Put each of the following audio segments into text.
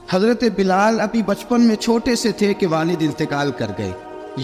حضرت بلال ابھی بچپن میں چھوٹے سے تھے کہ والد انتقال کر گئے.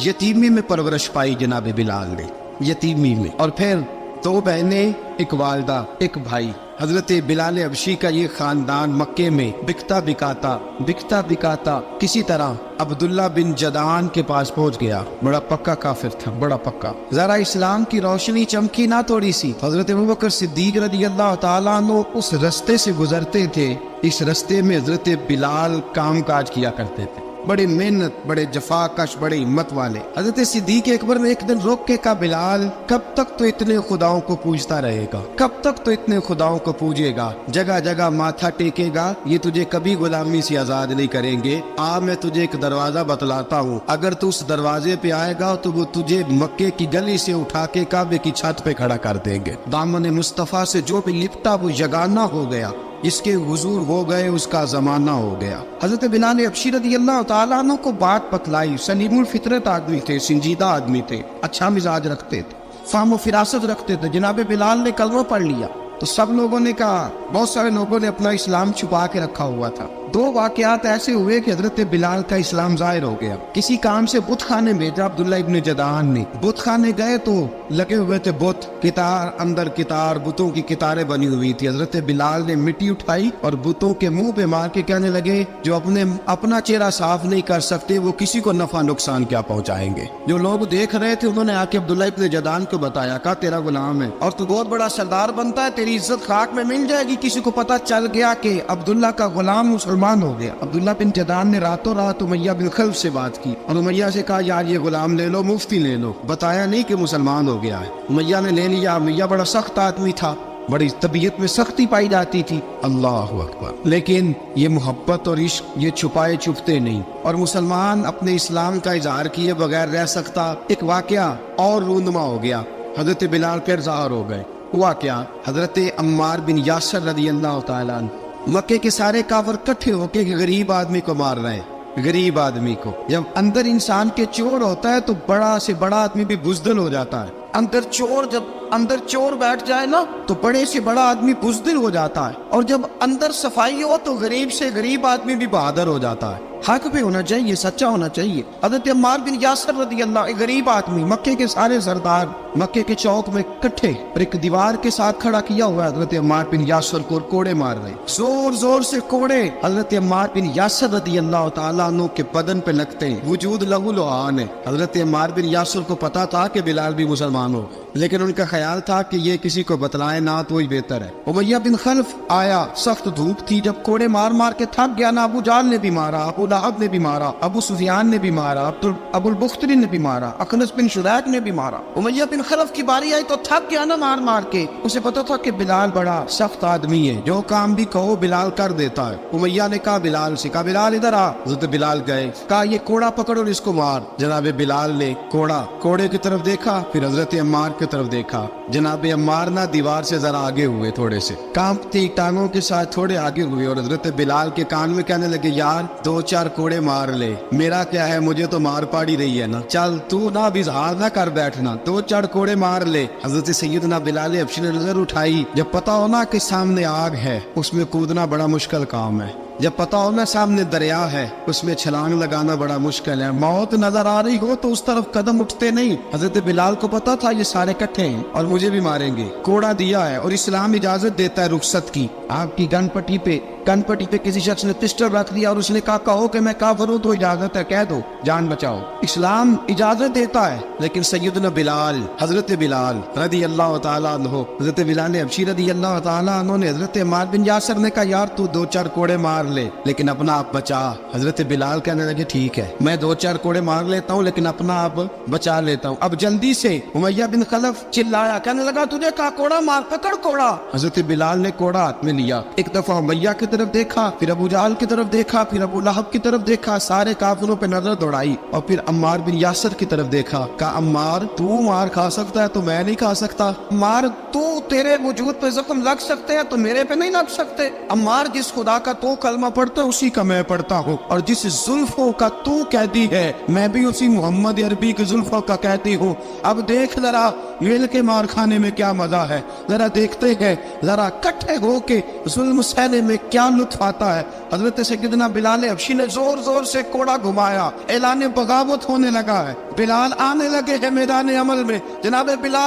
یتیمی میں پرورش پائی جناب بلال نے، یتیمی میں. اور پھر 2 بہنیں، ایک والدہ، ایک بھائی. حضرت بلال حبشی کا یہ خاندان مکے میں بکتا بکاتا کسی طرح عبداللہ بن جدعان کے پاس پہنچ گیا. بڑا پکا کافر تھا، بڑا پکا. ذرا اسلام کی روشنی چمکی نہ تھوڑی سی. حضرت ابوبکر صدیق رضی اللہ تعالیٰ عنہ اس رستے سے گزرتے تھے. اس رستے میں حضرت بلال کام کاج کیا کرتے تھے، بڑے محنت، بڑے جفاکش، بڑے ہمت والے. حضرت صدیق اکبر نے ایک دن روک کے کہا، بلال کب تک تو اتنے خداؤں کو پوجتا رہے گا، کب تک تو اتنے خداؤں کو پوجے گا، جگہ جگہ ماتھا ٹیکے گا، یہ تجھے کبھی غلامی سے آزاد نہیں کریں گے. میں تجھے ایک دروازہ بتلاتا ہوں، اگر تو اس دروازے پہ آئے گا تو وہ تجھے مکے کی گلی سے اٹھا کے کعبے کی چھت پہ کھڑا کر دیں گے. دامن مصطفیٰ سے جو بھی لپٹا وہ یگانہ ہو گیا، اس کے حضور ہو گئے، اس کا زمانہ ہو گیا. حضرت بلال حبشی رضی اللہ تعالیٰ عنہ کو بات بتلائی. سلیم الفطرت آدمی تھے، سنجیدہ آدمی تھے، اچھا مزاج رکھتے تھے، فہم و فراست رکھتے تھے. جناب بلال نے کلمہ پڑھ لیا تو سب لوگوں نے کہا، بہت سارے لوگوں نے اپنا اسلام چھپا کے رکھا ہوا تھا. 2 واقعات ایسے ہوئے کہ حضرت بلال کا اسلام ظاہر ہو گیا. کسی کام سے بت خانے بھیجا عبداللہ ابن جدعان نے. بت خانے گئے تو لگے ہوئے تھے بت، کتار اندر کتار، بتوں کی کتاریں بنی ہوئی تھی. حضرت بلال نے مٹی اٹھائی اور بتوں کے منہ پہ مار کے کہنے لگے، جو اپنا چہرہ صاف نہیں کر سکتے وہ کسی کو نفع نقصان کیا پہنچائیں گے. جو لوگ دیکھ رہے تھے انہوں نے آ کے عبداللہ ابن جدعان کو بتایا، کہا تیرا غلام ہے اور تو بہت بڑا سردار بنتا ہے، تیری عزت خاک میں مل جائے گی. کسی کو پتہ چل گیا کہ عبداللہ کا غلام مسلمان ہو گیا. عبداللہ بن جدعان نے راتوں رات امیہ بن خلف سے بات کی اور امیہ سے کہا، یار یہ غلام لے لو، مفتی لے لو. بتایا نہیں کہ مسلمان ہو گیا ہے. امیہ نے لے لیا. امیہ بڑا سخت آدمی تھا، بڑی طبیعت میں سختی پائی جاتی تھی. اللہ اکبر. لیکن یہ محبت اور عشق یہ چھپائے چھپتے نہیں، اور مسلمان اپنے اسلام کا اظہار کیے بغیر رہ سکتا. ایک واقعہ اور رونما ہو گیا. حضرت بلال پھر ظاہر ہو گئے. ہوا کیا؟ حضرت عمار بن یاسر رضی اللہ تعالیٰ عنہ، مکے کے سارے کافر کٹھے ہو کے ایک غریب آدمی کو مار رہے ہیں. غریب آدمی کو جب اندر انسان کے چور ہوتا ہے تو بڑا سے بڑا آدمی بھی بزدل ہو جاتا ہے. جب اندر چور بیٹھ جائے نا تو بڑے سے بڑا آدمی بزدل ہو جاتا ہے، اور جب اندر صفائی ہو تو غریب سے غریب آدمی بھی بہادر ہو جاتا ہے. حق پہ ہونا چاہیے، سچا ہونا چاہیے. حضرت عمار بن یاسر رضی اللہ، ایک غریب آدمی، مکے کے سارے سردار مکے کے چوک میں کٹھے اور ایک دیوار کے ساتھ کھڑا کیا ہوا ہے. حضرت عمار بن یاسر کو کوڑے مار رہے، زور زور سے کوڑے حضرت عمار بن یاسر رضی اللہ تعالیٰ عنہ کے بدن پہ لگتے ہیں. وجود لہو لعان ہے. حضرت عمار بن یاسر کو پتا تھا کہ بلال بھی مسلمان ہو، لیکن ان کا خیال تھا کہ یہ کسی کو بتلائے نہ تو ہی بہتر ہے. امیہ بن خلف آیا، سخت دھوپ تھی، جب کوڑے مار مار کے تھک گیا نا، ابو جہل نے بھی مارا، ابو لہب نے بھی مارا، ابو سفیان نے بھی مارا، ابو البختری نے بھی مارا، اخنس بن شریک نے بھی مارا. امیہ بن خلف کی باری آئی تو تھک گیا نا مار مار کے. اسے پتا تھا کہ بلال بڑا سخت آدمی ہے، جو کام بھی کہو بلال کر دیتا ہے. امیہ نے کہا بلال سے، کہا بلال ادھر آ. حضرت بلال گئے، کہا یہ کوڑا پکڑ اور اس کو مار. جناب بلال نے کوڑے کی طرف دیکھا، پھر حضرت عمار کی طرف دیکھا. جناب عمار نہ دیوار سے ذرا آگے ہوئے، تھوڑے سے کانپتی ٹانگوں کے ساتھ تھوڑے آگے ہوئے، اور حضرت بلال کے کان میں کہنے لگے، یار 2-4 کوڑے مار لے، میرا کیا ہے، مجھے تو مار پاڑی رہی ہے نا، چل تو نہ اظہار نہ کر بیٹھنا، 2-4 کوڑے مار لے. حضرت سیدنا بلال حبشی نے نظر اٹھائی. جب پتا ہونا کہ سامنے آگ ہے اس میں کودنا بڑا مشکل کام ہے. جب پتا ہونا سامنے دریا ہے اس میں چھلانگ لگانا بڑا مشکل ہے. موت نظر آ رہی ہو تو اس طرف قدم اٹھتے نہیں. حضرت بلال کو پتا تھا یہ سارے کٹھے ہیں اور مجھے بھی ماریں گے. کوڑا دیا ہے اور اسلام اجازت دیتا ہے رخصت کی. آپ کی گن پٹی پہ کسی شخص نے پسٹل رکھ دیا اور اس نے کہا کہو کہ میں کافر ہوں تو اجازت ہے، کہہ دو، جان بچاؤ. اسلام اجازت دیتا ہے. لیکن سیدنا بلال، حضرت بلال رضی اللہ تعالیٰ عنہ، حضرت بلال حبشی رضی اللہ تعالیٰ عنہ نے حضرت عمار بن یاسر نے کہا، یار تو 2-4 کوڑے مار لے لیکن اپنا آپ بچا. حضرت بلال کہنے لگے، ٹھیک ہے میں 2-4 کوڑے مار لیتا ہوں لیکن اپنا آپ بچا لیتا ہوں. اب جلدی سے امیہ بن خلف چلایا، کہنے لگا تجھے کہا کوڑا مار، پکڑ کوڑا. حضرت بلال نے کوڑا ہاتھ میں لیا، ایک دفعہ امیہ کی طرف دیکھا، پھر ابو جہل کی طرف دیکھا، پھر ابو لہب کی طرف دیکھا، سارے کافروں پہ نظر دوڑائی، اور پھر عمار بن یاسر کی طرف دیکھا. کہا عمار تو مار کھا سکتا ہے تو میں نہیں کھا سکتا. عمار تو تیرے وجود پہ زخم لگ سکتے ہیں تو میرے پہ نہیں لگ سکتے. عمار جس خدا کا تو کلمہ پڑھتا ہے اسی کا میں پڑھتا ہوں، اور جس زلفوں کا تو قیدی ہے میں بھی اسی محمد عربی کی زلفوں کا قیدی ہوں۔ اب دیکھ ذرا مل کے مار کھانے میں کیا مزہ ہے، ذرا دیکھتے ہیں ذرا اکٹھے ہو کے ظلم سہنے میں کیا لطف آتا ہے۔ حضرت سیدنا بلال حبشی نے زور زور سے کوڑا گھمایا، اعلان بغاوت ہونے لگا ہے، بلال آنے لگے ہیں میدان عمل میں۔ جناب بلال